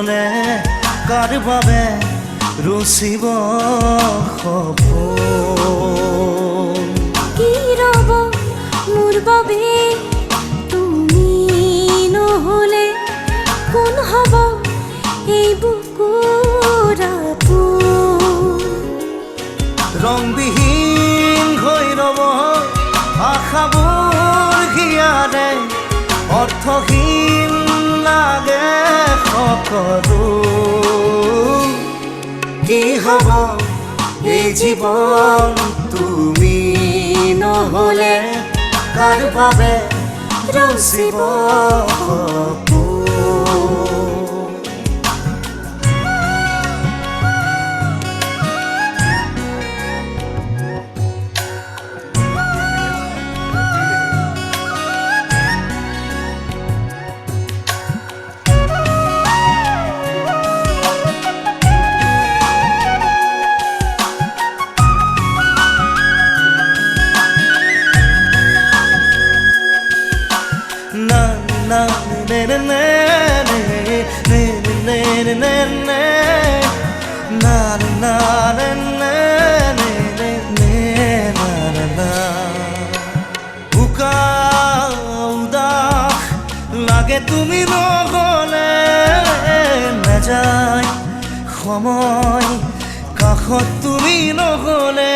নহ'লে কাৰ বাবে ৰচিব সপোন কি ৰ'ব মোৰ বাবে তুমি নহ'লে কোন হ'ব এই বুকুৰ আপোন ৰংবিহীন হৈ ৰ'ব আশাবোৰ হিয়াৰে অৰ্থহীন লাগে সকলো কি হ'ব এই জীৱন তুমি নহ'লে কাৰ বাবে ৰচিব সপোন na ne ne ne ne ne ne ne ne ne na na ne ne ne ne ne na na na uda lage tumi নহ'লে নাযায় সময় কাষত তুমি নহ'লে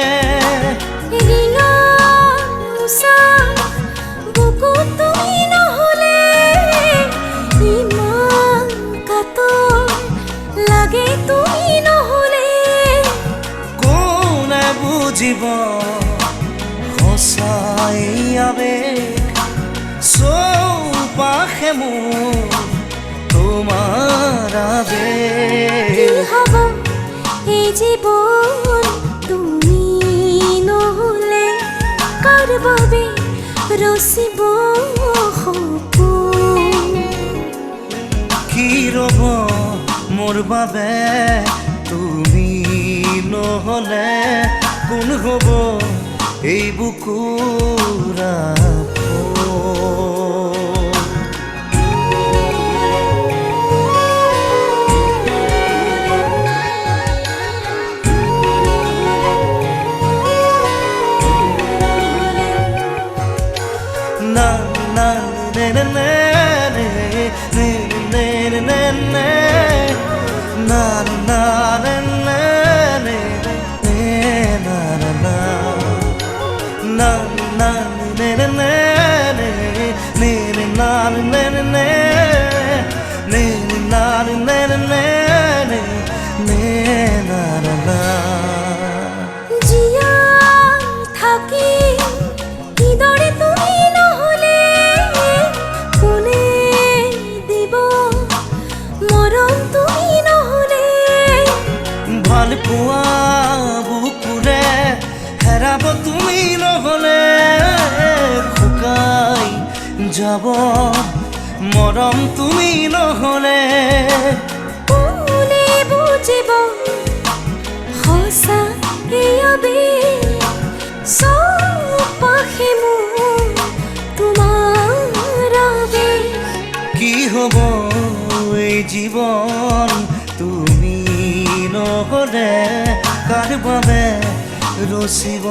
ৰিঙা উষা বুকুত তুমি নহ'লে ইমান কাতৰ লাগে তুমি নহ'লে কোনে বুজিব সঁচাই আবেগ চৌপাশে মোৰ তোমাৰ আবেগ কি হ'ব এই জীৱন তুমি নহ'লে কাৰ বাবে ৰচিব সপোন কি ৰ'ব মোৰ বাবে তুমি নহ'লে কোন হ'ব এই বুকুৰ na na ne ne ne ne ne ne ne ne ne na na ne ne ne ne na na na na na ne ne ne ne ne na ne ne ne ne na ne ne ne ne ne na na na Zia থাকি কিদৰে তুমি নহ'লে কোনে দিব মৰম তুমি নহ'লে ভাল পোৱা বুকুৰে হেৰাব তুমি নহ'লে শুকাই যাব মৰম তুমি নহ'লে কোনে বুজিব সঁচা এই আবেগ চৌপাশে মোৰ তোমাৰ আবেগ কি হ'ব এই জীৱন তুমি নহ'লে কাৰ বাবে ৰচিব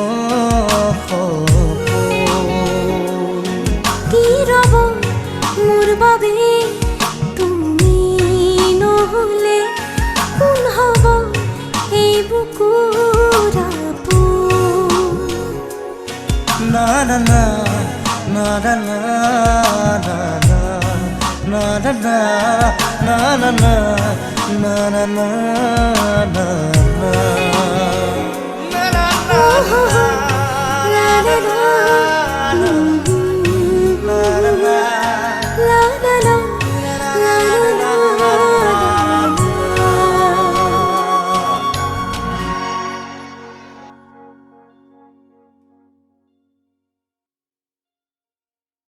সপোন কি ৰ'ব মোৰ বাবে তুমি নহ'লে কোন হ'ব এই বুকুৰ আপোন na na na na na na na na na na na na na na na na na